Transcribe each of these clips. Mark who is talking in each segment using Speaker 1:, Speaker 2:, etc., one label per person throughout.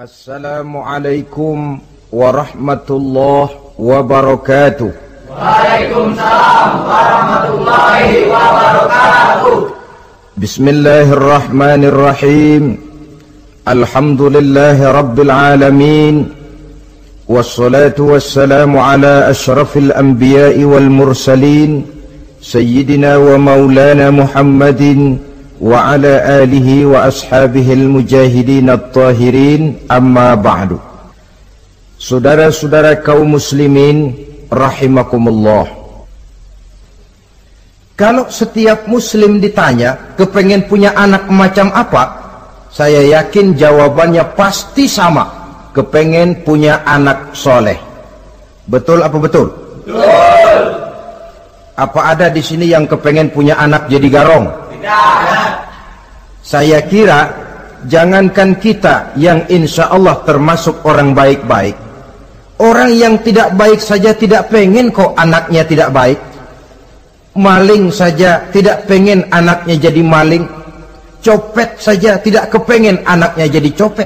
Speaker 1: Assalamualaikum warahmatullahi wabarakatuh.
Speaker 2: Waalaikumsalam warahmatullahi wabarakatuh.
Speaker 1: Bismillahirrahmanirrahim. Alhamdulillahi rabbil alamin. Wassalatu wassalamu ala ashrafil anbiya'i wal mursalin, Sayyidina wa maulana Muhammadin wa ala alihi wa ashabihil mujahidin at-tahirin, amma ba'du. Saudara-saudara kaum muslimin rahimakumullah, kalau setiap muslim ditanya kepengen punya anak macam apa, saya yakin jawabannya pasti sama, kepengen punya anak soleh. Betul apa betul?
Speaker 2: Betul.
Speaker 1: Apa ada di sini yang kepengen punya anak jadi garong? Saya kira jangankan kita yang insya Allah termasuk orang baik-baik, orang yang tidak baik saja tidak pengen kok anaknya tidak baik. Maling saja tidak pengen anaknya jadi maling. Copet saja tidak kepengen anaknya jadi copet.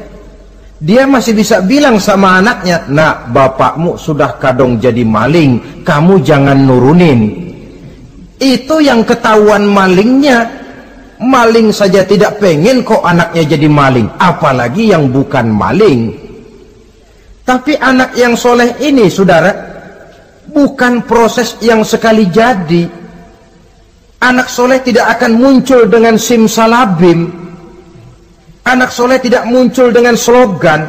Speaker 1: Dia masih bisa bilang sama anaknya, "Nak, bapakmu sudah kadung jadi maling, kamu jangan nurunin." Itu yang ketahuan malingnya. Maling saja tidak pengen kok anaknya jadi maling, apalagi yang bukan maling. Tapi anak yang soleh ini, saudara, bukan proses yang sekali jadi. Anak soleh tidak akan muncul dengan simsalabim. Anak soleh tidak muncul dengan slogan.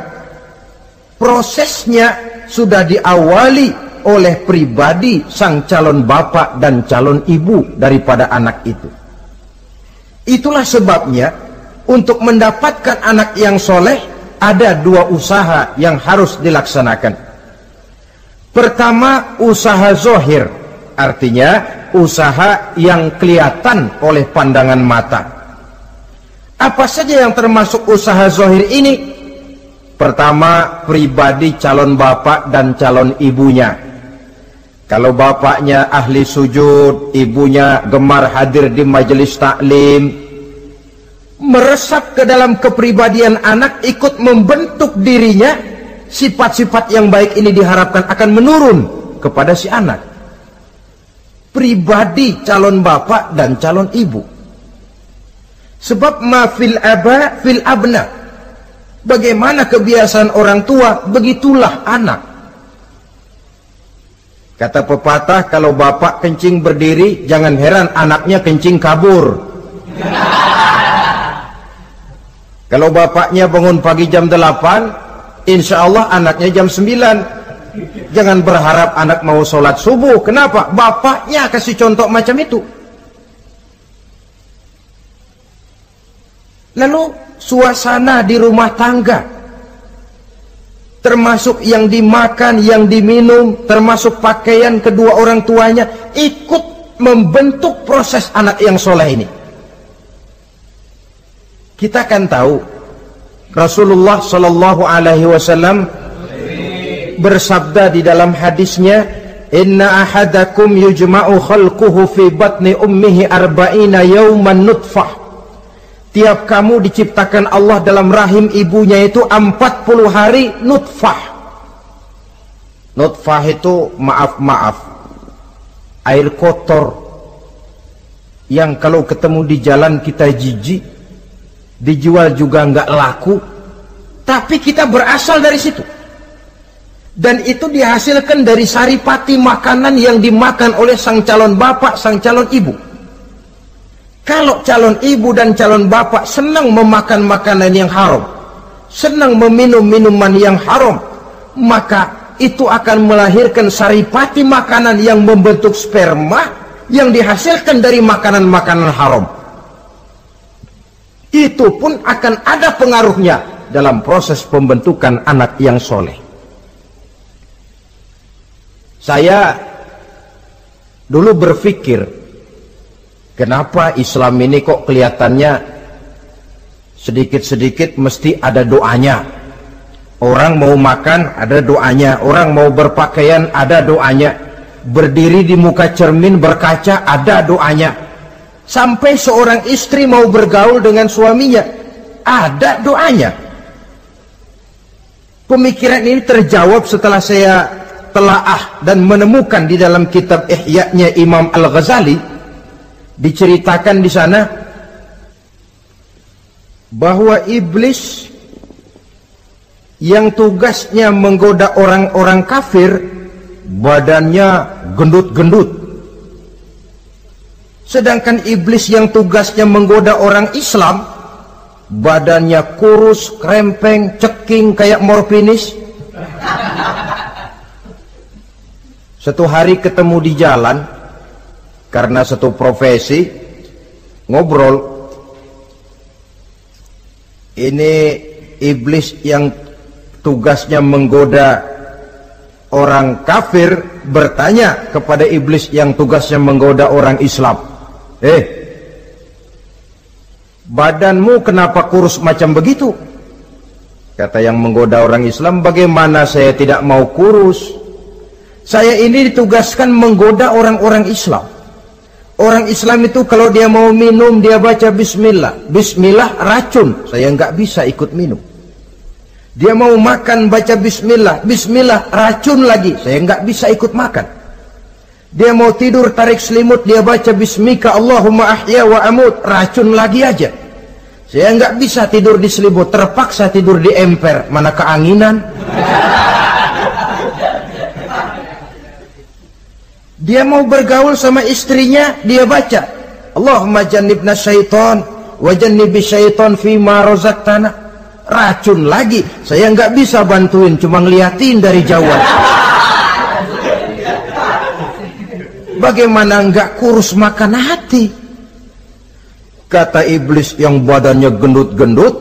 Speaker 1: Prosesnya sudah diawali oleh pribadi sang calon bapak dan calon ibu daripada anak itu. Itulah sebabnya untuk mendapatkan anak yang soleh ada dua usaha yang harus dilaksanakan. Pertama, usaha zohir, artinya usaha yang kelihatan oleh pandangan mata. Apa saja yang termasuk usaha zohir ini? Pertama, pribadi calon bapak dan calon ibunya. Kalau bapaknya ahli sujud, ibunya gemar hadir di majelis taklim, meresap ke dalam kepribadian anak, ikut membentuk dirinya, sifat-sifat yang baik ini diharapkan akan menurun kepada si anak. Pribadi calon bapak dan calon ibu. Sebab ma fil aba fil abna. Bagaimana kebiasaan orang tua, begitulah anak. Kata pepatah, kalau bapak kencing berdiri, jangan heran anaknya kencing kabur. Kalau bapaknya bangun pagi jam 8, insya Allah anaknya jam 9. Jangan berharap anak mau sholat subuh. Kenapa? Bapaknya kasih contoh macam itu. Lalu suasana di rumah tangga, termasuk yang dimakan, yang diminum, termasuk pakaian kedua orang tuanya, ikut membentuk proses anak yang soleh ini. Kita kan tahu Rasulullah Shallallahu Alaihi Wasallam bersabda di dalam hadisnya, "Inna ahadakum yujma'u khalquhu fi batni ummihi arba'ina yawman nutfah." Tiap kamu diciptakan Allah dalam rahim ibunya itu 40 hari nutfah. Nutfah itu maaf, air kotor yang kalau ketemu di jalan kita jijik, dijual juga nggak laku, tapi kita berasal dari situ. Dan itu dihasilkan dari saripati makanan yang dimakan oleh sang calon bapak, sang calon ibu. Kalau calon ibu dan calon bapak senang memakan makanan yang haram, senang meminum minuman yang haram, maka itu akan melahirkan saripati makanan yang membentuk sperma yang dihasilkan dari makanan-makanan haram. Itu pun akan ada pengaruhnya dalam proses pembentukan anak yang soleh. Saya dulu berpikir, kenapa Islam ini kok kelihatannya sedikit-sedikit mesti ada doanya. Orang mau makan ada doanya, orang mau berpakaian ada doanya, berdiri di muka cermin berkaca ada doanya. Sampai seorang istri mau bergaul dengan suaminya ada doanya. Pemikiran ini terjawab setelah saya telaah dan menemukan di dalam kitab Ihya-nya Imam Al-Ghazali. Diceritakan di sana bahwa iblis yang tugasnya menggoda orang-orang kafir, badannya gendut-gendut. Sedangkan iblis yang tugasnya menggoda orang Islam, badannya kurus, krempeng, ceking kayak morfinis. Satu hari ketemu di jalan, karena satu profesi, ngobrol. Ini iblis yang tugasnya menggoda orang kafir bertanya kepada iblis yang tugasnya menggoda orang Islam, badanmu kenapa kurus macam begitu? Kata yang menggoda orang Islam, bagaimana saya tidak mau kurus? Saya ini ditugaskan menggoda orang-orang Islam. Orang Islam itu kalau dia mau minum, dia baca bismillah. Bismillah racun, saya nggak bisa ikut minum. Dia mau makan, baca bismillah. Bismillah racun lagi, saya nggak bisa ikut makan. Dia mau tidur, tarik selimut, dia baca bismika Allahumma ahya wa amut, racun lagi aja. Saya nggak bisa tidur di selimut, terpaksa tidur di emper, mana keanginan. Dia mau bergaul sama istrinya, dia baca Allahumma jannibna syaitan wa jannibi syaitan fima razaqtana, racun lagi. Saya nggak bisa bantuin, cuma ngeliatin dari jauh. Bagaimana nggak kurus makan hati? Kata iblis yang badannya gendut-gendut,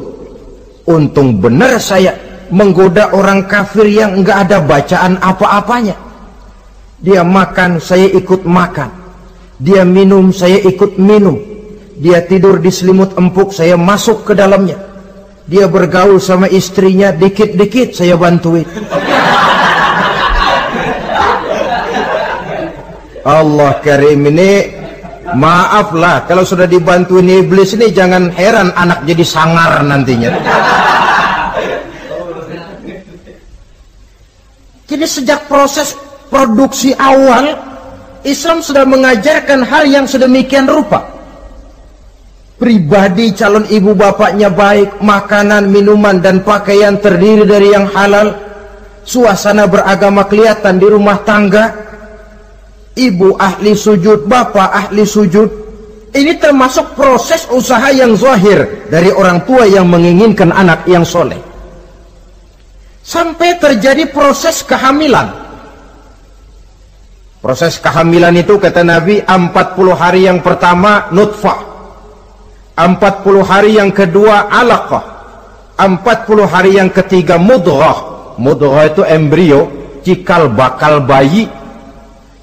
Speaker 1: untung benar saya menggoda orang kafir yang nggak ada bacaan apa-apanya. Dia makan, saya ikut makan. Dia minum, saya ikut minum. Dia tidur di selimut empuk, saya masuk ke dalamnya. Dia bergaul sama istrinya, dikit-dikit saya bantuin. Allah Karim, ini maaflah kalau sudah dibantuin iblis ini, jangan heran anak jadi sangar nantinya. Jadi sejak proses produksi awal, Islam sudah mengajarkan hal yang sedemikian rupa. Pribadi calon ibu bapaknya baik, makanan, minuman, dan pakaian terdiri dari yang halal. Suasana beragama kelihatan di rumah tangga. Ibu ahli sujud, bapak ahli sujud. Ini termasuk proses usaha yang zahir dari orang tua yang menginginkan anak yang soleh. Sampai terjadi proses kehamilan. Proses kehamilan itu kata Nabi 40 hari yang pertama nutfah, 40 hari yang kedua alaqah, 40 hari yang ketiga mudghah. Mudghah itu embrio, cikal bakal bayi.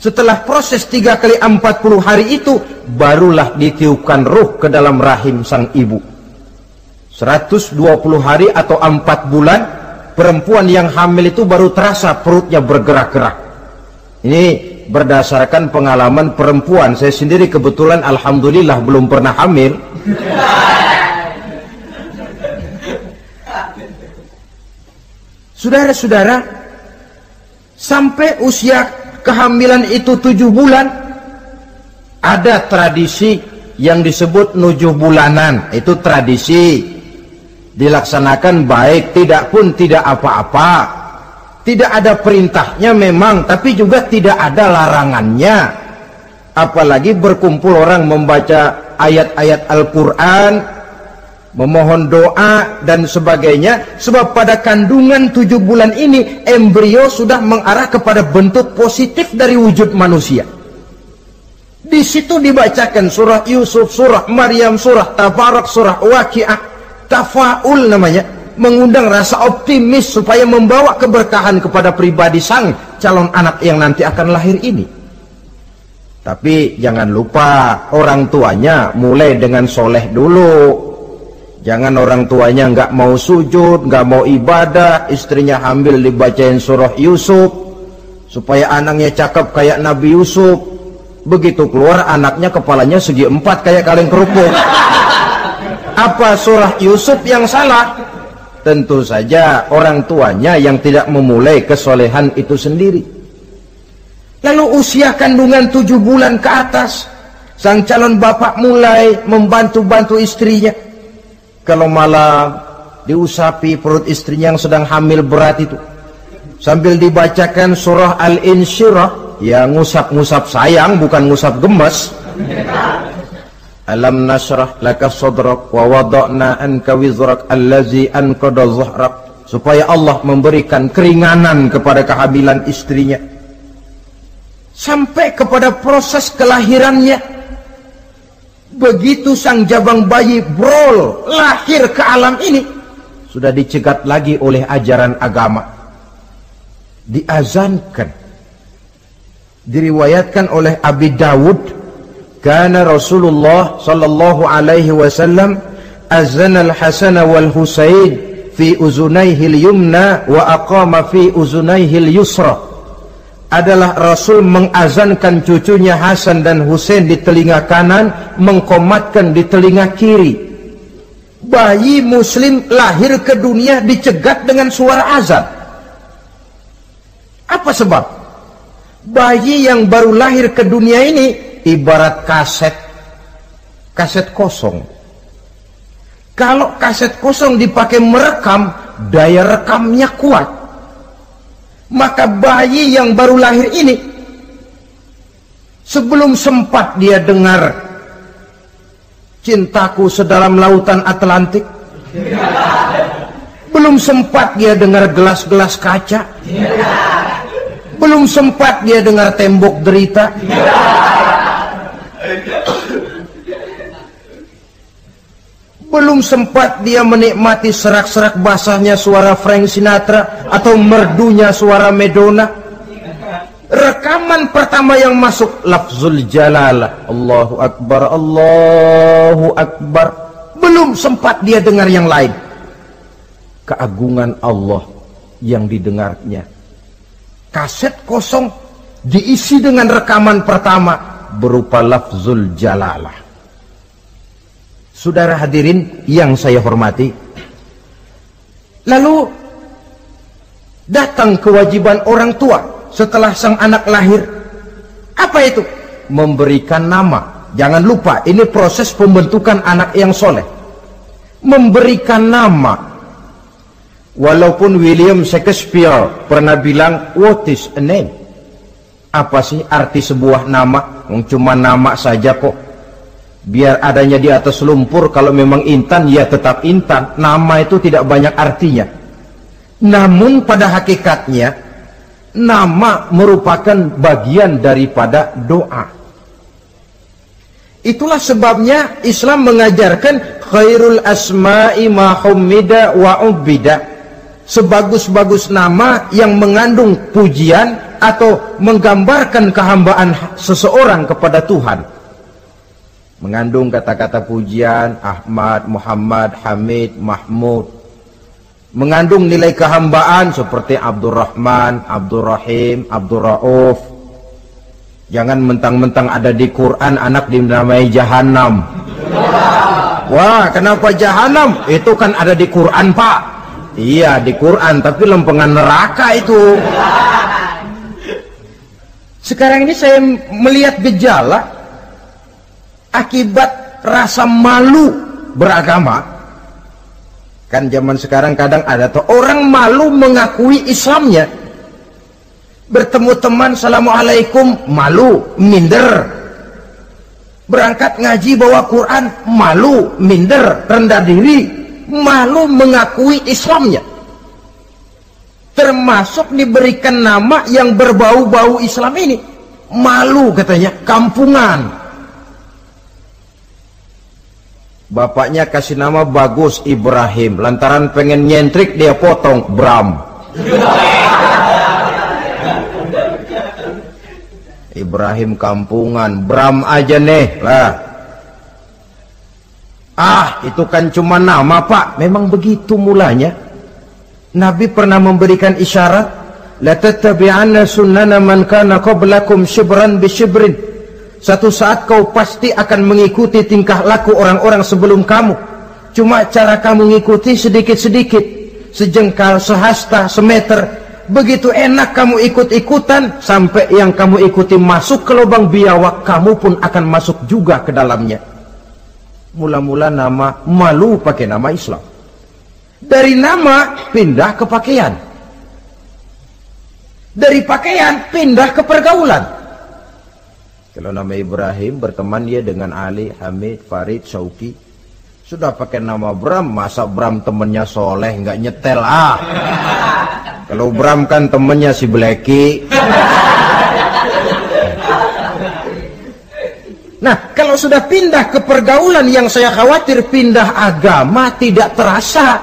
Speaker 1: Setelah proses 3 kali 40 hari itu, barulah ditiupkan ruh ke dalam rahim sang ibu. 120 hari atau 4 bulan, perempuan yang hamil itu baru terasa perutnya bergerak-gerak. Ini berdasarkan pengalaman perempuan. Saya sendiri kebetulan alhamdulillah belum pernah hamil. Saudara-saudara, sampai usia kehamilan itu 7 bulan, ada tradisi yang disebut nujuh bulanan. Itu tradisi dilaksanakan baik, tidak pun tidak apa-apa. Tidak ada perintahnya memang, tapi juga tidak ada larangannya. Apalagi berkumpul orang membaca ayat-ayat Al-Quran, memohon doa dan sebagainya. Sebab pada kandungan 7 bulan ini, embrio sudah mengarah kepada bentuk positif dari wujud manusia. Di situ dibacakan surah Yusuf, surah Maryam, surah Tabarak, surah Waqi'ah, tafaul namanya. Mengundang rasa optimis supaya membawa keberkahan kepada pribadi sang calon anak yang nanti akan lahir ini. Tapi jangan lupa orang tuanya mulai dengan soleh dulu. Jangan orang tuanya nggak mau sujud, nggak mau ibadah, istrinya hamil dibacain surah Yusuf supaya anaknya cakep kayak Nabi Yusuf. Begitu keluar anaknya kepalanya segi 4 kayak kaleng kerupuk. Apa surah Yusuf yang salah? Tentu saja orang tuanya yang tidak memulai kesolehan itu sendiri. Lalu usia kandungan 7 bulan ke atas, sang calon bapak mulai membantu-bantu istrinya. Kalau malam diusapi perut istrinya yang sedang hamil berat itu, sambil dibacakan surah Al-Insyirah, ya ngusap-ngusap sayang, bukan ngusap gemes. Alam nashrah laka sadrak wa wada'na anka wizrak allazi anqadha dhahrak, supaya Allah memberikan keringanan kepada kehamilan istrinya sampai kepada proses kelahirannya. Begitu sang jabang bayi brol lahir ke alam ini, sudah dicegat lagi oleh ajaran agama, diazankan. Diriwayatkan oleh Abi Dawud, kana Rasulullah sallallahu alaihi wasallam azana al-Hasan wal Husain fi uzunaihi al-yumna wa aqama fi uzunaihi al-yusra. Adalah Rasul mengazankan cucunya Hasan dan Husain di telinga kanan, mengkomatkan di telinga kiri. Bayi muslim lahir ke dunia dicegat dengan suara azan. Apa sebab? Bayi yang baru lahir ke dunia ini ibarat kaset kosong. Kalau kaset kosong dipakai merekam, daya rekamnya kuat. Maka bayi yang baru lahir ini, sebelum sempat dia dengar cintaku sedalam lautan Atlantik, belum sempat dia dengar gelas-gelas kaca, belum sempat dia dengar tembok derita, belum sempat dia menikmati serak-serak basahnya suara Frank Sinatra atau merdunya suara Madonna. Rekaman pertama yang masuk lafzul jalalah, Allahu Akbar, Allahu Akbar. Belum sempat dia dengar yang lain. Keagungan Allah yang didengarnya. Kaset kosong diisi dengan rekaman pertama berupa lafzul jalalah. Saudara hadirin yang saya hormati, lalu datang kewajiban orang tua setelah sang anak lahir. Apa itu? Memberikan nama. Jangan lupa, ini proses pembentukan anak yang soleh. Memberikan nama. Walaupun William Shakespeare pernah bilang, what is a name? Apa sih arti sebuah nama? Cuma nama saja kok. Biar adanya di atas lumpur, kalau memang intan ya tetap intan. Nama itu tidak banyak artinya. Namun pada hakikatnya nama merupakan bagian daripada doa. Itulah sebabnya Islam mengajarkan khairul asma'i ma hummida wa ubida. Sebagus-bagus nama yang mengandung pujian atau menggambarkan kehambaan seseorang kepada Tuhan. Mengandung kata-kata pujian, Ahmad, Muhammad, Hamid, Mahmud. Mengandung nilai kehambaan seperti Abdurrahman, Abdurrahim, Abdurrauf. Jangan mentang-mentang ada di Quran anak dinamai Jahannam. Wah, kenapa Jahannam? Itu kan ada di Quran, Pak. Iya, di Quran, tapi lempengan neraka itu. Sekarang ini saya melihat gejala akibat rasa malu beragama. Kan zaman sekarang kadang ada tuh orang malu mengakui Islamnya. Bertemu teman, Assalamualaikum, malu, minder. Berangkat ngaji bawa Quran, malu, minder, rendah diri, malu mengakui Islamnya. Termasuk diberikan nama yang berbau-bau Islam ini. Malu katanya, kampungan. Bapaknya kasih nama bagus, Ibrahim. Lantaran pengen nyentrik, dia potong Bram. Ibrahim kampungan, Bram aja nih lah. Itu kan cuma nama, Pak. Memang begitu mulanya. Nabi pernah memberikan isyarat, la tattabi'anna sunnana man kana qablakum shibran bi shibrin. Satu saat kau pasti akan mengikuti tingkah laku orang-orang sebelum kamu. Cuma cara kamu mengikuti sedikit-sedikit. sejengkal, sehasta, semeter. Begitu enak kamu ikut-ikutan, sampai yang kamu ikuti masuk ke lubang biawak, kamu pun akan masuk juga ke dalamnya. Mula-mula nama, malu pakai nama Islam. Dari nama pindah ke pakaian, dari pakaian pindah ke pergaulan. Kalau nama Ibrahim, berteman dia dengan Ali, Hamid, Farid, Syauki. Sudah pakai nama Bram, masa Bram temennya soleh, nggak nyetel Kalau Bram kan temennya si Bleki. Nah, kalau sudah pindah ke pergaulan, yang saya khawatir pindah agama tidak terasa.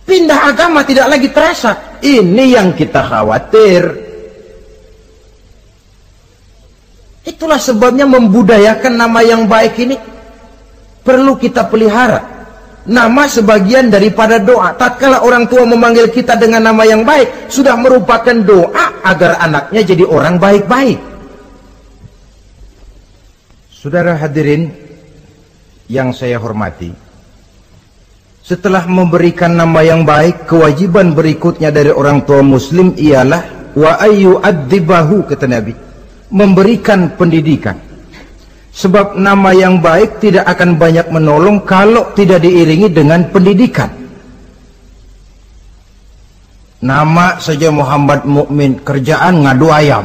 Speaker 1: Pindah agama tidak lagi terasa. Ini yang kita khawatir. Itulah sebabnya membudayakan nama yang baik ini perlu kita pelihara. Nama sebagian daripada doa. Tatkala orang tua memanggil kita dengan nama yang baik, sudah merupakan doa agar anaknya jadi orang baik-baik. Saudara hadirin yang saya hormati, setelah memberikan nama yang baik, kewajiban berikutnya dari orang tua muslim ialah wa ayyu'adzibahu, kata Nabi, memberikan pendidikan. Sebab nama yang baik tidak akan banyak menolong kalau tidak diiringi dengan pendidikan. Nama saja Muhammad Mukmin, kerjaan ngadu ayam.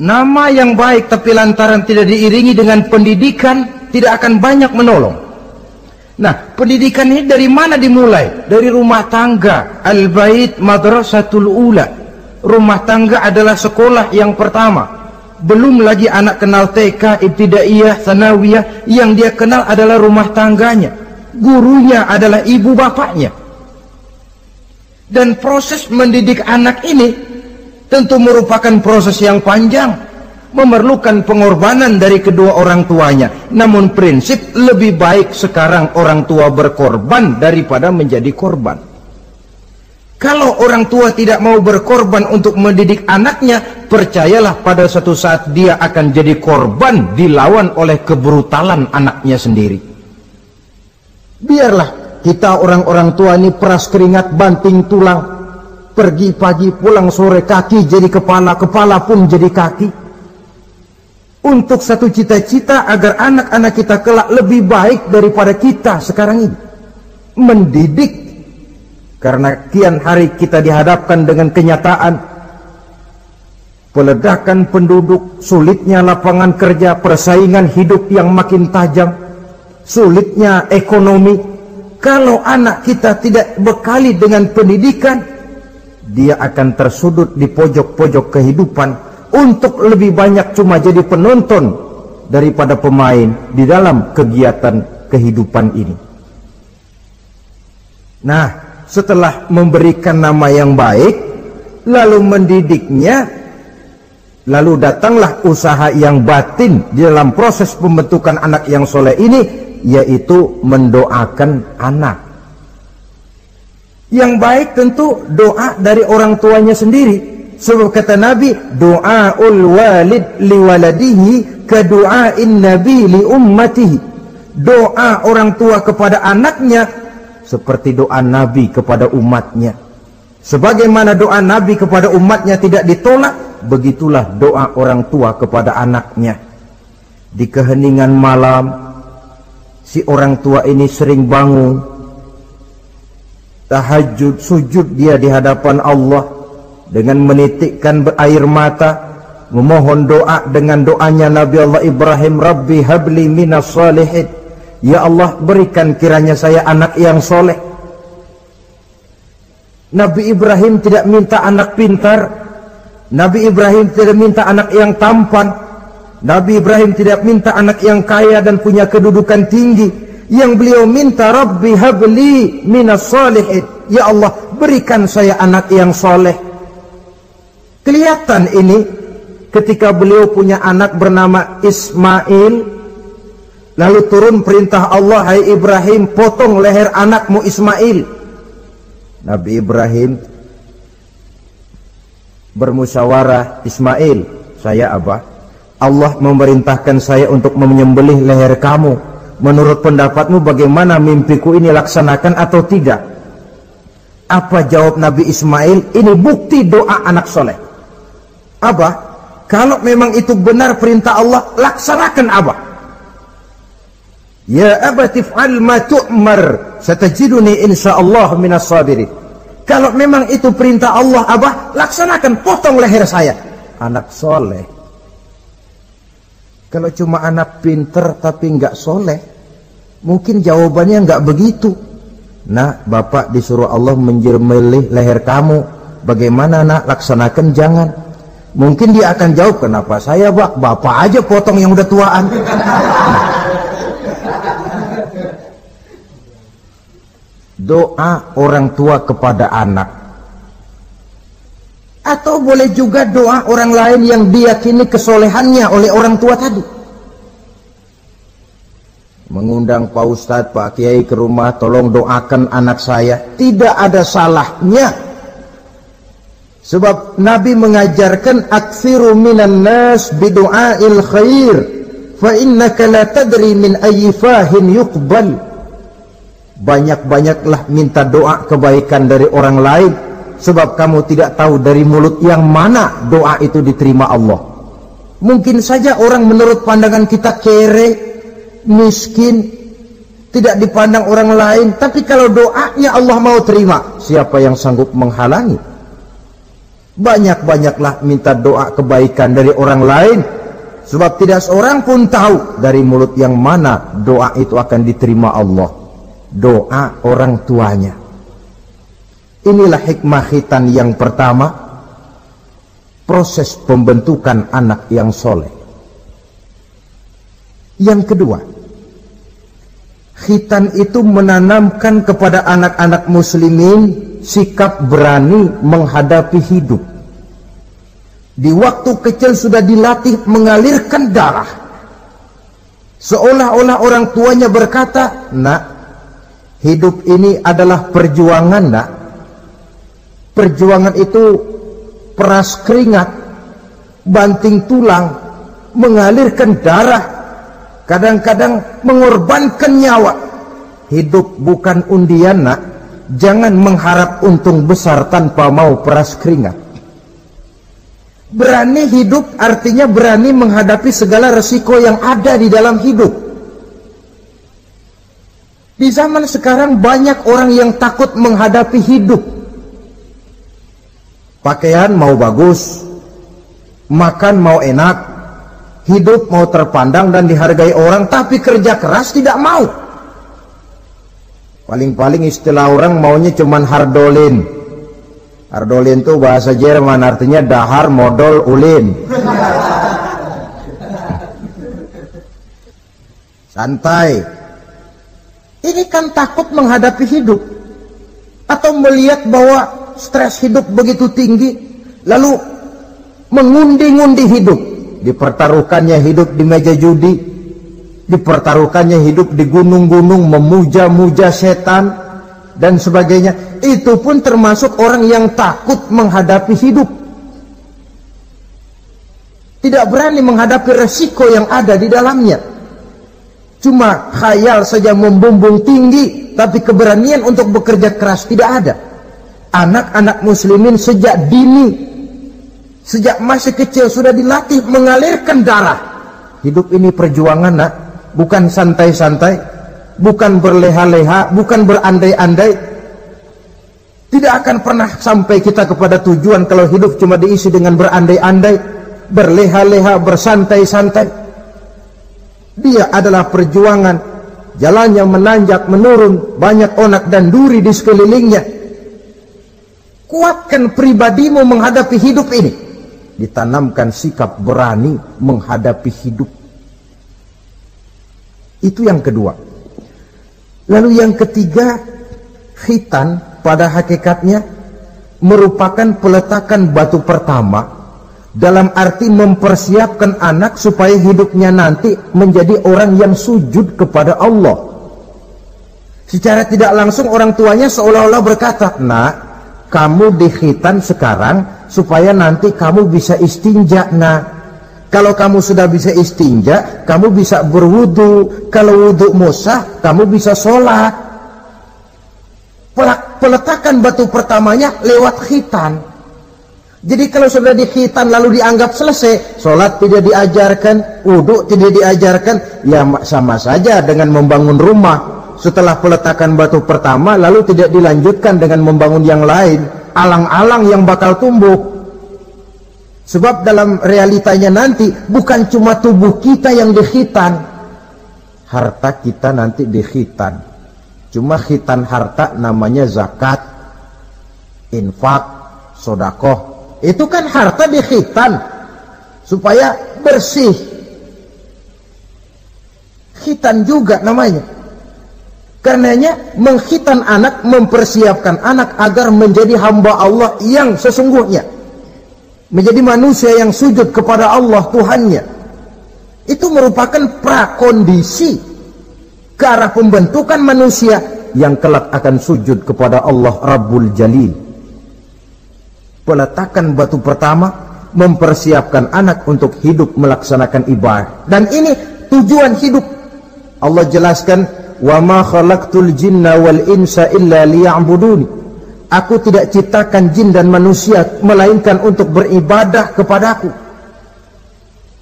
Speaker 1: Nama yang baik tapi lantaran tidak diiringi dengan pendidikan, tidak akan banyak menolong. Nah, pendidikan ini dari mana dimulai? Dari rumah tangga. Al-bait madrasatul ula. Rumah tangga adalah sekolah yang pertama. Belum lagi anak kenal TK, ibtidaiyah, sanawiyah. Yang dia kenal adalah rumah tangganya. Gurunya adalah ibu bapaknya. Dan proses mendidik anak ini tentu merupakan proses yang panjang, memerlukan pengorbanan dari kedua orang tuanya. Namun prinsip lebih baik sekarang orang tua berkorban daripada menjadi korban. Kalau orang tua tidak mau berkorban untuk mendidik anaknya, percayalah pada suatu saat dia akan jadi korban, dilawan oleh kebrutalan anaknya sendiri. Biarlah kita orang-orang tua ini peras keringat, banting tulang, pergi pagi pulang sore, kaki jadi kepala, kepala pun jadi kaki, untuk satu cita-cita agar anak-anak kita kelak lebih baik daripada kita sekarang ini. Mendidik. Karena kian hari kita dihadapkan dengan kenyataan peledakan penduduk, sulitnya lapangan kerja, persaingan hidup yang makin tajam, sulitnya ekonomi. Kalau anak kita tidak bekali dengan pendidikan, dia akan tersudut di pojok-pojok kehidupan untuk lebih banyak cuma jadi penonton daripada pemain di dalam kegiatan kehidupan ini. Nah, setelah memberikan nama yang baik, lalu mendidiknya, lalu datanglah usaha yang batin di dalam proses pembentukan anak yang soleh ini, yaitu mendoakan anak. Yang baik tentu doa dari orang tuanya sendiri. Sebab kata Nabi, doaul walid liwaladihi kadu'ain nabi li ummatihi. Doa orang tua kepada anaknya seperti doa Nabi kepada umatnya. Sebagaimana doa Nabi kepada umatnya tidak ditolak, begitulah doa orang tua kepada anaknya. Di keheningan malam, si orang tua ini sering bangun, tahajud, sujud dia di hadapan Allah dengan menitikkan air mata, memohon doa dengan doanya Nabi Allah Ibrahim, Rabbi habli minas salihin. Ya Allah, berikan kiranya saya anak yang soleh. Nabi Ibrahim tidak minta anak pintar. Nabi Ibrahim tidak minta anak yang tampan. Nabi Ibrahim tidak minta anak yang kaya dan punya kedudukan tinggi. Yang beliau minta, Rabbi habli minas salihin. Ya Allah, berikan saya anak yang soleh. Kelihatan ini ketika beliau punya anak bernama Ismail. Lalu turun perintah Allah, hai Ibrahim, potong leher anakmu Ismail. Nabi Ibrahim bermusyawarah, Ismail, saya abah, Allah memerintahkan saya untuk menyembelih leher kamu. Menurut pendapatmu bagaimana, mimpiku ini laksanakan atau tidak? Apa jawab Nabi Ismail? Ini bukti doa anak soleh. Abah, kalau memang itu benar perintah Allah, laksanakan Abah. Ya abati fa'al ma tu'mar, satajiduni insyaallah minas sabirin. Kalau memang itu perintah Allah, Abah, laksanakan, potong leher saya. Anak soleh. Kalau cuma anak pinter tapi nggak soleh, mungkin jawabannya nggak begitu. Nah, bapak disuruh Allah menyembelih leher kamu. Bagaimana nak, laksanakan jangan. Mungkin dia akan jawab, kenapa saya bapak aja potong yang udah tuaan. Doa orang tua kepada anak, atau boleh juga doa orang lain yang diyakini kesolehannya oleh orang tua tadi. Mengundang Pak Ustadz, Pak Kiai ke rumah, tolong doakan anak saya, tidak ada salahnya. Sebab Nabi mengajarkan aktsiru minan nas bidu'ail khair fa innaka la tadri min ayyi fahin yuqbal. Banyak-banyaklah minta doa kebaikan dari orang lain, sebab kamu tidak tahu dari mulut yang mana doa itu diterima Allah. Mungkin saja orang menurut pandangan kita kere, miskin, tidak dipandang orang lain, tapi kalau doanya Allah mau terima, siapa yang sanggup menghalangi? Banyak-banyaklah minta doa kebaikan dari orang lain, sebab tidak seorang pun tahu dari mulut yang mana doa itu akan diterima Allah. Doa orang tuanya. Inilah hikmah khitan yang pertama, proses pembentukan anak yang soleh. Yang kedua, khitan itu menanamkan kepada anak-anak muslimin sikap berani menghadapi hidup. Di waktu kecil sudah dilatih mengalirkan darah, seolah-olah orang tuanya berkata, nak, hidup ini adalah perjuangan, nak. Perjuangan itu peras keringat, banting tulang, mengalirkan darah, kadang-kadang mengorbankan nyawa. Hidup bukan undian, nak. Jangan mengharap untung besar tanpa mau peras keringat. Berani hidup artinya berani menghadapi segala resiko yang ada di dalam hidup. Di zaman sekarang banyak orang yang takut menghadapi hidup. Pakaian mau bagus, makan mau enak, hidup mau terpandang dan dihargai orang, tapi kerja keras tidak mau. Paling-paling istilah orang maunya cuman hardolin. Hardolin itu bahasa Jerman, artinya dahar modal ulin. Santai. Ini kan takut menghadapi hidup, atau melihat bahwa stres hidup begitu tinggi, lalu mengundi-ngundi hidup. Dipertaruhkannya hidup di meja judi, dipertaruhkannya hidup di gunung-gunung, memuja-muja setan dan sebagainya. Itu pun termasuk orang yang takut menghadapi hidup, tidak berani menghadapi resiko yang ada di dalamnya. Cuma khayal saja membumbung tinggi, tapi keberanian untuk bekerja keras tidak ada. Anak-anak muslimin sejak dini, sejak masih kecil sudah dilatih mengalirkan darah. Hidup ini perjuangan, nak. Bukan santai-santai, bukan berleha-leha, bukan berandai-andai. Tidak akan pernah sampai kita kepada tujuan kalau hidup cuma diisi dengan berandai-andai, berleha-leha, bersantai-santai. Dia adalah perjuangan, jalannya menanjak menurun, banyak onak dan duri di sekelilingnya. Kuatkan pribadimu menghadapi hidup ini, ditanamkan sikap berani menghadapi hidup. Itu yang kedua. Lalu yang ketiga, khitan pada hakikatnya merupakan peletakan batu pertama, dalam arti mempersiapkan anak supaya hidupnya nanti menjadi orang yang sujud kepada Allah. Secara tidak langsung orang tuanya seolah-olah berkata, nak, kamu dikhitan sekarang supaya nanti kamu bisa istinja, nak. Kalau kamu sudah bisa istinja, kamu bisa berwudu. Kalau wudu musah, kamu bisa sholat. Peletakan batu pertamanya lewat khitan. Jadi kalau sudah di khitan lalu dianggap selesai, sholat tidak diajarkan, wudu tidak diajarkan, ya sama saja dengan membangun rumah. Setelah peletakan batu pertama lalu tidak dilanjutkan dengan membangun yang lain, alang-alang yang bakal tumbuh. Sebab dalam realitanya nanti bukan cuma tubuh kita yang dikhitan, harta kita nanti dikhitan. Cuma khitan harta namanya zakat, infak, sodakoh. Itu kan harta dikhitan supaya bersih. Khitan juga namanya. Karenanya mengkhitan anak, mempersiapkan anak agar menjadi hamba Allah yang sesungguhnya, menjadi manusia yang sujud kepada Allah Tuhannya. Itu merupakan prakondisi ke arah pembentukan manusia yang kelak akan sujud kepada Allah Rabbul Jalil. Peletakan batu pertama mempersiapkan anak untuk hidup melaksanakan ibadah. Dan ini tujuan hidup. Allah jelaskan, "Wa ma khalaqtul jinna wal insa illa liya'buduni." Aku tidak ciptakan jin dan manusia melainkan untuk beribadah kepadaku.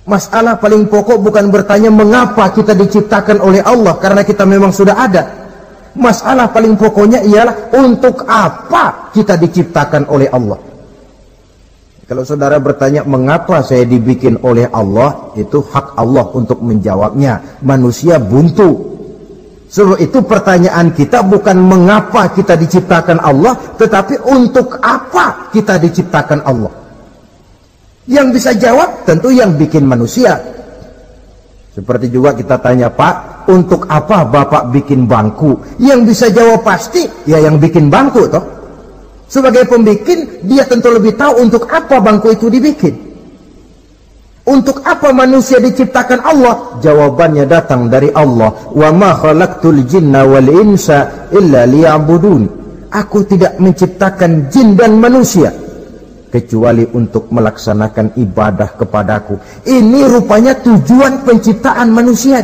Speaker 1: Masalah paling pokok bukan bertanya mengapa kita diciptakan oleh Allah, karena kita memang sudah ada. Masalah paling pokoknya ialah untuk apa kita diciptakan oleh Allah. Kalau saudara bertanya mengapa saya dibikin oleh Allah, itu hak Allah untuk menjawabnya. Manusia buntu. Sebab itu pertanyaan kita bukan mengapa kita diciptakan Allah, tetapi untuk apa kita diciptakan Allah. Yang bisa jawab tentu yang bikin manusia. Seperti juga kita tanya, Pak, untuk apa Bapak bikin bangku? Yang bisa jawab pasti ya yang bikin bangku toh. Sebagai pembikin, dia tentu lebih tahu untuk apa bangku itu dibikin. Untuk apa manusia diciptakan Allah? Jawabannya datang dari Allah. Wa ma khalaqtul jinna wal insa illa liya'budun. Aku tidak menciptakan jin dan manusia kecuali untuk melaksanakan ibadah kepadaku. Ini rupanya tujuan penciptaan manusia,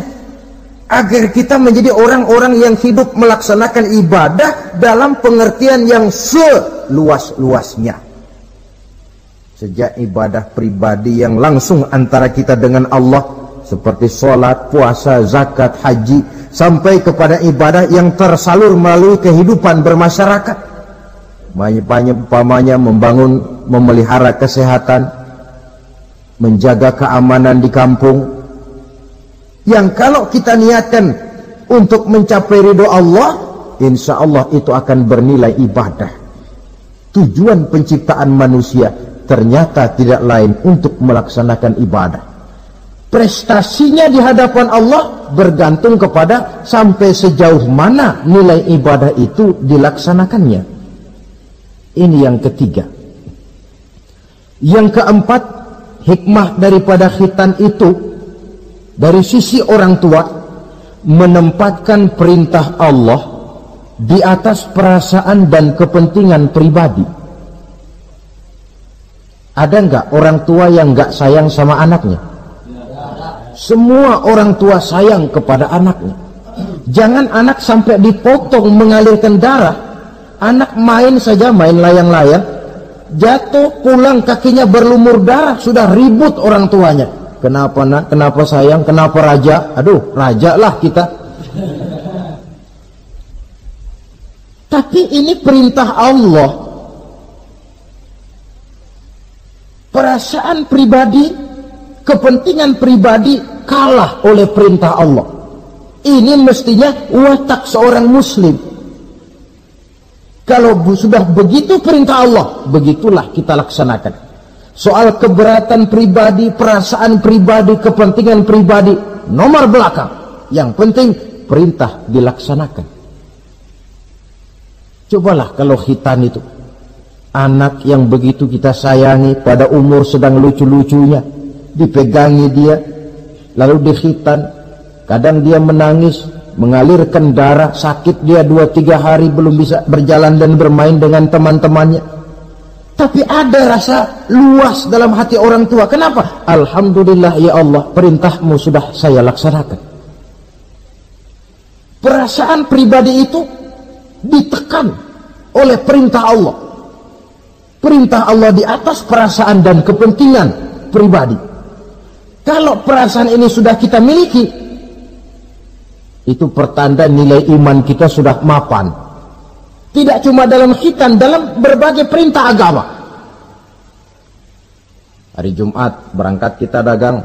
Speaker 1: agar kita menjadi orang-orang yang hidup melaksanakan ibadah dalam pengertian yang seluas-luasnya. Sejak ibadah pribadi yang langsung antara kita dengan Allah, seperti sholat, puasa, zakat, haji, sampai kepada ibadah yang tersalur melalui kehidupan bermasyarakat. Umpamanya membangun, memelihara kesehatan, menjaga keamanan di kampung, yang kalau kita niatkan untuk mencapai ridho Allah, insya Allah itu akan bernilai ibadah. Tujuan penciptaan manusia ternyata tidak lain untuk melaksanakan ibadah. Prestasinya di hadapan Allah bergantung kepada sampai sejauh mana nilai ibadah itu dilaksanakannya. Ini yang ketiga. Yang keempat, hikmah daripada khitan itu dari sisi orang tua menempatkan perintah Allah di atas perasaan dan kepentingan pribadi. Ada enggak orang tua yang enggak sayang sama anaknya? Semua orang tua sayang kepada anaknya. Jangan anak sampai dipotong mengalirkan darah. Anak main saja, main layang-layang, jatuh pulang kakinya berlumur darah, sudah ribut orang tuanya. Kenapa nak? Kenapa sayang? Kenapa raja? Aduh, raja lah kita. Tapi ini perintah Allah. Perasaan pribadi, kepentingan pribadi kalah oleh perintah Allah. Ini mestinya watak seorang muslim. Kalau sudah begitu perintah Allah, begitulah kita laksanakan. Soal keberatan pribadi, perasaan pribadi, kepentingan pribadi, nomor belakang. Yang penting perintah dilaksanakan. Cobalah kalau khitan itu, anak yang begitu kita sayangi pada umur sedang lucu-lucunya, dipegangi dia, lalu dikhitan. Kadang dia menangis, mengalirkan darah, sakit dia 2-3 hari belum bisa berjalan dan bermain dengan teman-temannya. Tapi ada rasa luas dalam hati orang tua. Kenapa? Alhamdulillah ya Allah, perintahmu sudah saya laksanakan. Perasaan pribadi itu ditekan oleh perintah Allah. Perintah Allah di atas perasaan dan kepentingan pribadi. Kalau perasaan ini sudah kita miliki, itu pertanda nilai iman kita sudah mapan. Tidak cuma dalam khitan, dalam berbagai perintah agama. Hari Jumat berangkat kita dagang.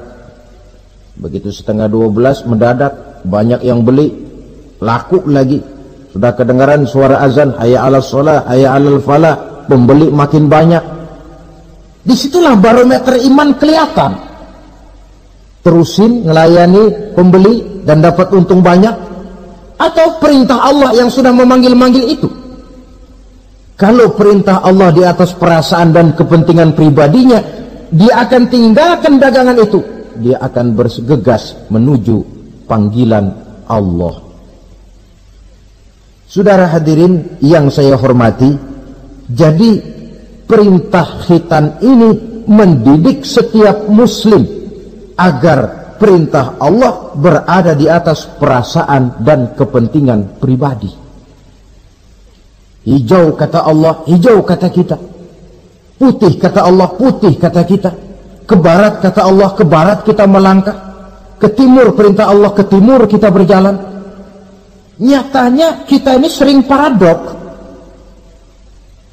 Speaker 1: Begitu 11:30 mendadak banyak yang beli, laku lagi. Sudah kedengaran suara azan, hayya 'alas shalah, hayya 'alal falah, pembeli makin banyak. Disitulah barometer iman kelihatan. Terusin melayani pembeli dan dapat untung banyak, atau perintah Allah yang sudah memanggil-manggil itu. Kalau perintah Allah di atas perasaan dan kepentingan pribadinya, dia akan tinggalkan dagangan itu. Dia akan bergegas menuju panggilan Allah. Saudara hadirin yang saya hormati, jadi perintah khitan ini mendidik setiap muslim agar perintah Allah berada di atas perasaan dan kepentingan pribadi. Hijau kata Allah, hijau kata kita. Putih kata Allah, putih kata kita. Ke barat kata Allah, ke barat kita melangkah. Ke timur perintah Allah, ke timur kita berjalan. Nyatanya kita ini sering paradok.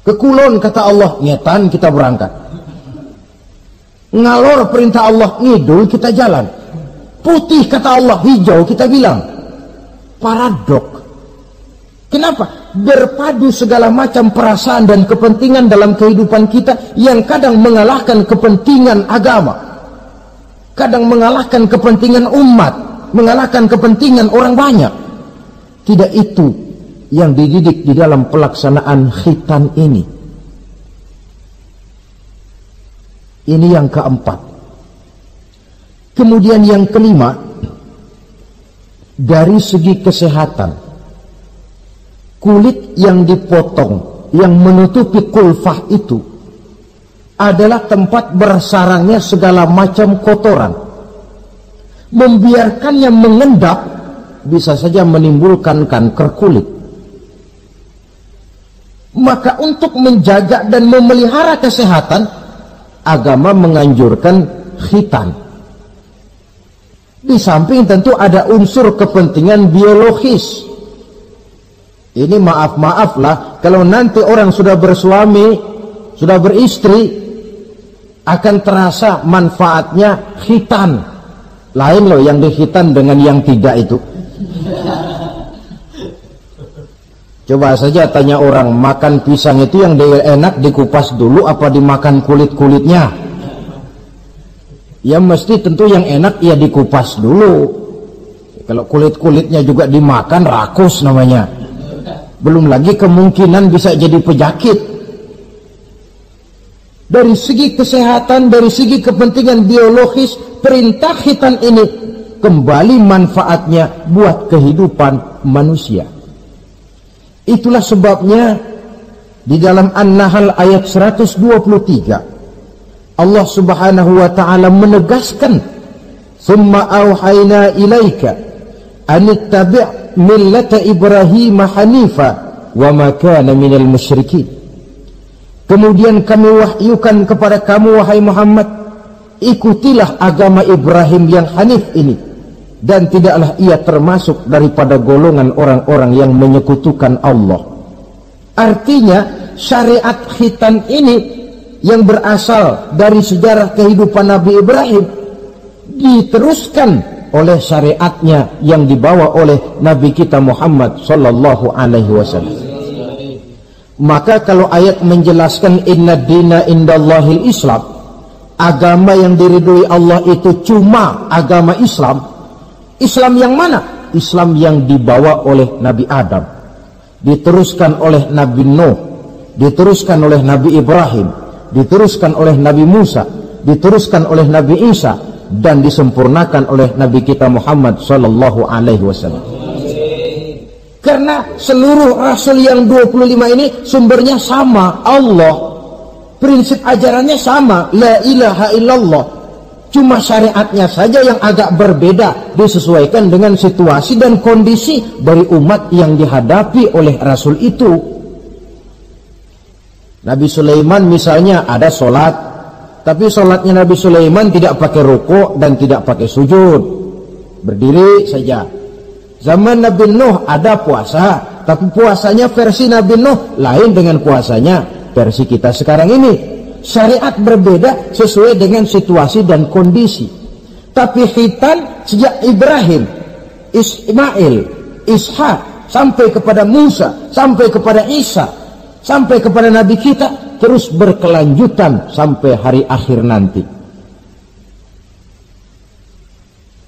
Speaker 1: Ke kulon kata Allah, nyetan kita berangkat. Ngalor perintah Allah, ngidul kita jalan. Putih kata Allah, hijau kita bilang. Paradok. Kenapa? Berpadu segala macam perasaan dan kepentingan dalam kehidupan kita yang kadang mengalahkan kepentingan agama, kadang mengalahkan kepentingan umat, mengalahkan kepentingan orang banyak. Tidak itu yang dididik di dalam pelaksanaan khitan ini. Ini yang keempat. Kemudian yang kelima, dari segi kesehatan, kulit yang dipotong, yang menutupi kulfah itu adalah tempat bersarangnya segala macam kotoran. Membiarkannya mengendap bisa saja menimbulkan kanker kulit. Maka untuk menjaga dan memelihara kesehatan, agama menganjurkan khitan. Di samping tentu ada unsur kepentingan biologis. Ini maaf-maaf lah, kalau nanti orang sudah bersuami, sudah beristri, akan terasa manfaatnya khitan. Lain loh yang dikhitan dengan yang tidak itu. Coba saja tanya orang, makan pisang itu yang enak dikupas dulu apa dimakan kulit-kulitnya? Ya mesti tentu yang enak ya dikupas dulu. Kalau kulit-kulitnya juga dimakan, rakus namanya. Belum lagi kemungkinan bisa jadi penyakit. Dari segi kesehatan, dari segi kepentingan biologis, perintah khitan ini kembali manfaatnya buat kehidupan manusia. Itulah sebabnya di dalam An-Nahl ayat 123 Allah Subhanahu wa taala menegaskan, "Tsumma auhayna ilaika an ittabi' millata Ibrahim hanifa wa ma kana minal musyrikin." Kemudian kami wahyukan kepada kamu wahai Muhammad, ikutilah agama Ibrahim yang hanif ini, dan tidaklah ia termasuk daripada golongan orang-orang yang menyekutukan Allah. Artinya syariat khitan ini yang berasal dari sejarah kehidupan Nabi Ibrahim diteruskan oleh syariatnya yang dibawa oleh Nabi kita Muhammad sallallahu alaihi wasallam. Maka kalau ayat menjelaskan inna dina indallahil Islam, agama yang diridhoi Allah itu cuma agama Islam. Islam yang mana? Islam yang dibawa oleh Nabi Adam, diteruskan oleh Nabi Nuh, diteruskan oleh Nabi Ibrahim, diteruskan oleh Nabi Musa, diteruskan oleh Nabi Isa, dan disempurnakan oleh Nabi kita Muhammad sallallahu alaihi wasallam. Karena seluruh rasul yang 25 ini sumbernya sama, Allah. prinsip ajarannya sama, la ilaha illallah. Cuma syariatnya saja yang agak berbeda, disesuaikan dengan situasi dan kondisi dari umat yang dihadapi oleh Rasul itu. Nabi Sulaiman misalnya ada sholat, tapi sholatnya Nabi Sulaiman tidak pakai rukuk dan tidak pakai sujud, berdiri saja. Zaman Nabi Nuh ada puasa, tapi puasanya versi Nabi Nuh lain dengan puasanya versi kita sekarang ini. Syariat berbeda sesuai dengan situasi dan kondisi. Tapi khitan sejak Ibrahim, Ismail, Ishak, sampai kepada Musa, sampai kepada Isa, sampai kepada Nabi kita, terus berkelanjutan sampai hari akhir nanti.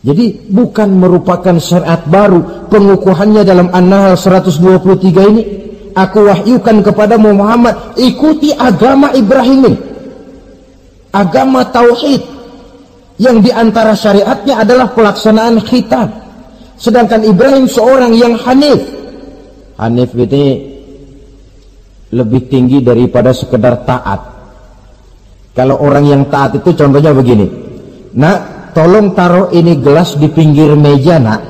Speaker 1: Jadi bukan merupakan syariat baru. Pengukuhannya dalam An-Nahl 123 ini, aku wahyukan kepada Muhammad, ikuti agama Ibrahim ini, agama tauhid, yang diantara syariatnya adalah pelaksanaan khitan. Sedangkan Ibrahim seorang yang hanif. Hanif ini lebih tinggi daripada sekedar taat. Kalau orang yang taat itu contohnya begini, nak, tolong taruh ini gelas di pinggir meja, nak.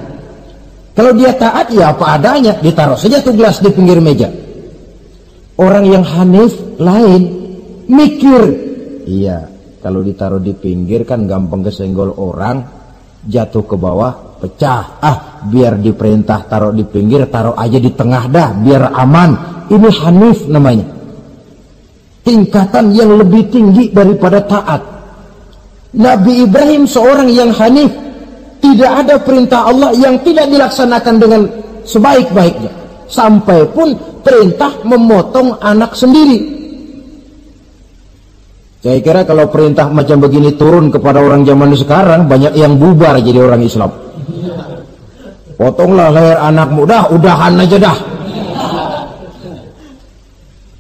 Speaker 1: Kalau dia taat ya apa adanya, ditaruh saja tuh gelas di pinggir meja. Orang yang hanif lain, mikir. Iya, kalau ditaruh di pinggir kan gampang kesenggol orang, jatuh ke bawah, pecah. Biar diperintah taruh di pinggir, taruh aja di tengah dah, biar aman. Ini hanif namanya. Tingkatan yang lebih tinggi daripada taat. Nabi Ibrahim seorang yang hanif. Tidak ada perintah Allah yang tidak dilaksanakan dengan sebaik-baiknya. Sampai pun perintah memotong anak sendiri. Saya kira kalau perintah macam begini turun kepada orang zaman sekarang, banyak yang bubar jadi orang Islam. Potonglah leher anakmu, dah, udahan aja dah.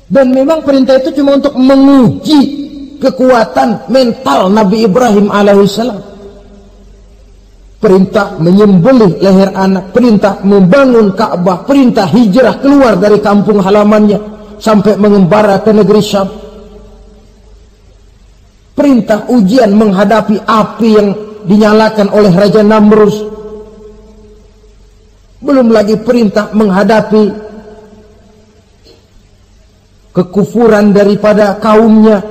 Speaker 1: Dan memang perintah itu cuma untuk menguji kekuatan mental Nabi Ibrahim alaihissalam. Perintah menyembelih leher anak, perintah membangun Ka'bah, perintah hijrah keluar dari kampung halamannya sampai mengembara ke negeri Syam. Perintah ujian menghadapi api yang dinyalakan oleh Raja Namrus. Belum lagi perintah menghadapi kekufuran daripada kaumnya,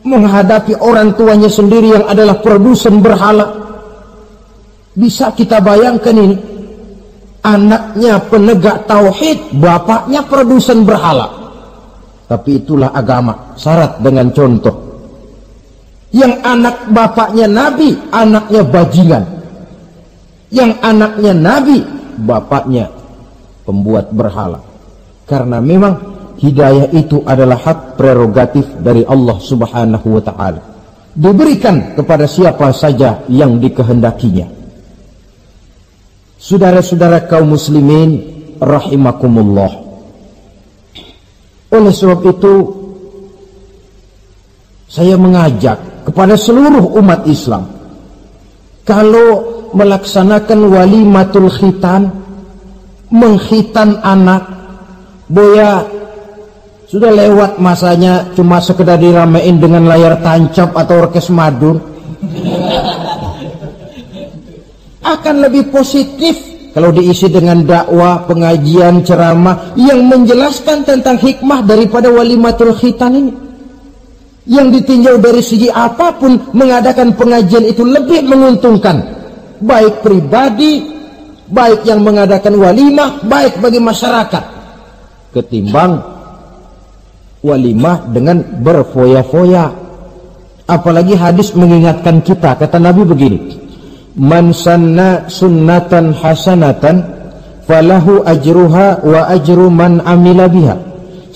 Speaker 1: menghadapi orang tuanya sendiri yang adalah produsen berhala. Bisa kita bayangkan ini, anaknya penegak tauhid, bapaknya produsen berhala. Tapi itulah agama, syarat dengan contoh. Yang anak bapaknya nabi, anaknya bajingan. Yang anaknya nabi, bapaknya pembuat berhala. Karena memang hidayah itu adalah hak prerogatif dari Allah Subhanahu wa ta'ala. Diberikan kepada siapa saja yang dikehendakinya. Saudara-saudara kaum muslimin rahimakumullah. Oleh sebab itu saya mengajak kepada seluruh umat Islam, kalau melaksanakan walimatul khitan, mengkhitan anak, boya sudah lewat masanya cuma sekedar diramein dengan layar tancap atau orkes madun. Akan lebih positif kalau diisi dengan dakwah, pengajian, ceramah yang menjelaskan tentang hikmah daripada walimatul khitan ini. Yang ditinjau dari segi apapun, mengadakan pengajian itu lebih menguntungkan, baik pribadi, baik yang mengadakan walimah, baik bagi masyarakat, ketimbang walimah dengan berfoya-foya. Apalagi hadis mengingatkan kita, kata Nabi begini, man sanna sunnatan hasanatan falahu ajruha wa ajru man amila biha.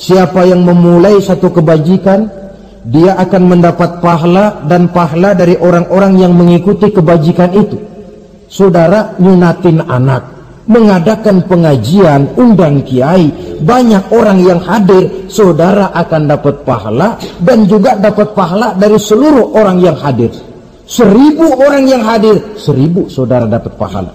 Speaker 1: Siapa yang memulai satu kebajikan, dia akan mendapat pahala dan pahala dari orang-orang yang mengikuti kebajikan itu. Saudara nyunatin anak, mengadakan pengajian, undang kiai, banyak orang yang hadir, saudara akan dapat pahala dan juga dapat pahala dari seluruh orang yang hadir. 1000 orang yang hadir, 1000 saudara dapat pahala.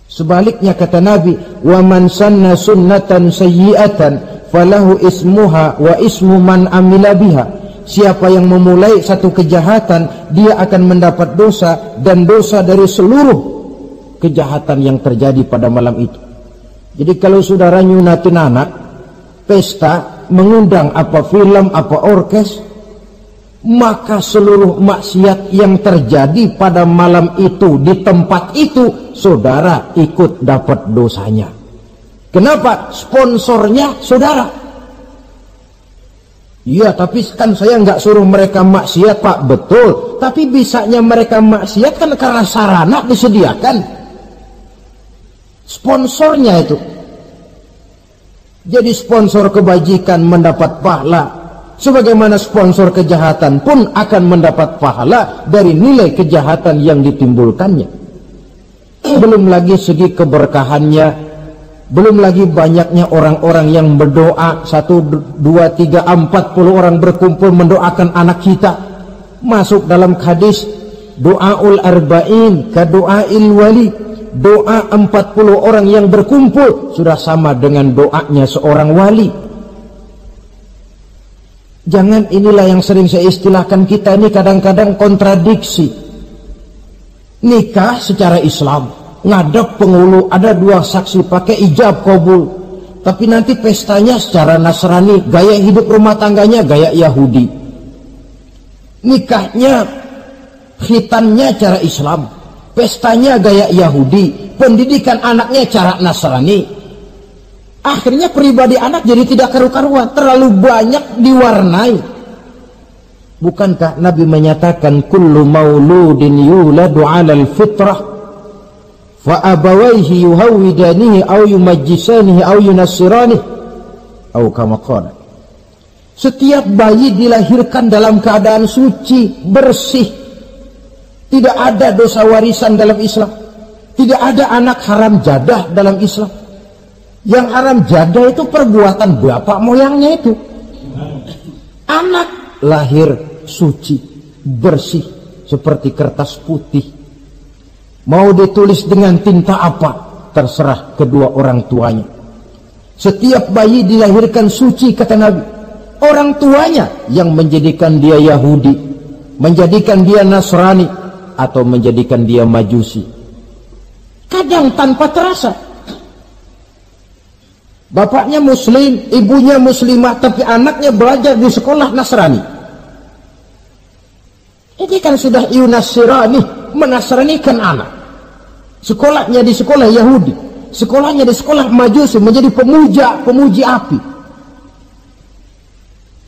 Speaker 1: Sebaliknya kata Nabi, wa man sanna sunnatan sayyi'atan falahu ismuha wa ismu man amila biha. Siapa yang memulai satu kejahatan, dia akan mendapat dosa dan dosa dari seluruh kejahatan yang terjadi pada malam itu. Jadi kalau saudara nyunatin anak, pesta, mengundang apa film, apa orkes, maka seluruh maksiat yang terjadi pada malam itu di tempat itu, saudara ikut dapat dosanya. Kenapa? Sponsornya saudara. Iya, tapi kan saya nggak suruh mereka maksiat, Pak. Betul, tapi bisanya mereka maksiat kan karena sarana disediakan. Sponsornya itu. Jadi sponsor kebajikan mendapat pahala, sebagaimana sponsor kejahatan pun akan mendapat pahala dari nilai kejahatan yang ditimbulkannya. Belum lagi segi keberkahannya, belum lagi banyaknya orang-orang yang berdoa, 1, 2, 3, 40 orang berkumpul mendoakan anak kita. Masuk dalam hadis doaul arba'in ka doail wali. Doa 40 orang yang berkumpul sudah sama dengan doanya seorang wali. Jangan, inilah yang sering saya istilahkan, kita ini kadang-kadang kontradiksi. Nikah secara Islam, ngadep penghulu, ada 2 saksi pakai ijab kabul, tapi nanti pestanya secara Nasrani, gaya hidup rumah tangganya gaya Yahudi. Nikahnya, khitannya cara Islam, pestanya gaya Yahudi, pendidikan anaknya cara Nasrani. Akhirnya pribadi anak jadi tidak karu-karuan, terlalu banyak diwarnai. Bukankah Nabi menyatakan kullu mauludin yuladu 'alal fitrah fa abawaihi yuhawidanihi aw yumajjisanihi aw yunassiranihi aw kama qala. Setiap bayi dilahirkan dalam keadaan suci, bersih. Tidak ada dosa warisan dalam Islam. Tidak ada anak haram jadah dalam Islam. Yang haram jadah itu perbuatan bapak moyangnya itu. Anak lahir suci, bersih, seperti kertas putih. Mau ditulis dengan tinta apa, terserah kedua orang tuanya. Setiap bayi dilahirkan suci, kata Nabi. Orang tuanya yang menjadikan dia Yahudi, menjadikan dia Nasrani, atau menjadikan dia Majusi. Kadang tanpa terasa. Bapaknya Muslim, ibunya Muslimah, tapi anaknya belajar di sekolah Nasrani. Ini kan sudah yunasirani, menasranikan anak. Sekolahnya di sekolah Yahudi, sekolahnya di sekolah Majusi, menjadi pemuji api.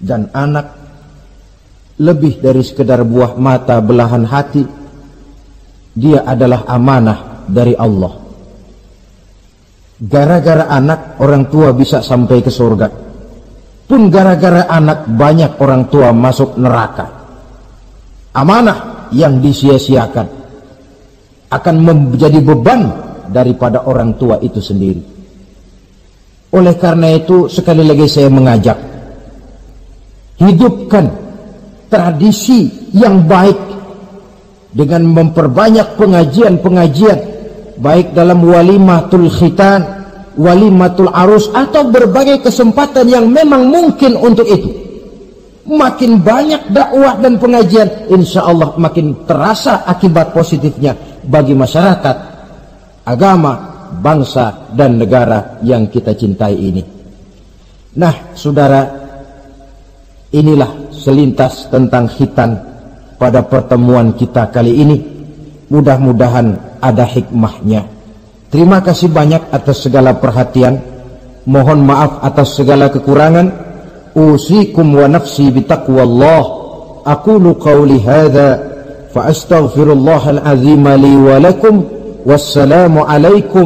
Speaker 1: Dan anak lebih dari sekedar buah mata belahan hati. Dia adalah amanah dari Allah. Gara-gara anak, orang tua bisa sampai ke surga. Pun gara-gara anak, banyak orang tua masuk neraka. Amanah yang disia-siakan akan menjadi beban daripada orang tua itu sendiri. Oleh karena itu, sekali lagi saya mengajak, hidupkan tradisi yang baik dengan memperbanyak pengajian-pengajian, baik dalam walimatul khitan, walimatul arus, atau berbagai kesempatan yang memang mungkin untuk itu. Makin banyak dakwah dan pengajian, insya Allah makin terasa akibat positifnya bagi masyarakat, agama, bangsa, dan negara yang kita cintai ini. Nah, saudara, inilah selintas tentang khitan pada pertemuan kita kali ini. Mudah-mudahan ada hikmahnya. Terima kasih banyak atas segala perhatian. Mohon maaf atas segala kekurangan. Usikum wa nafsi bitaqwallah. Aqulu qawli hadha fa astaghfirullahal azim li wa lakum. Wassalamu alaikum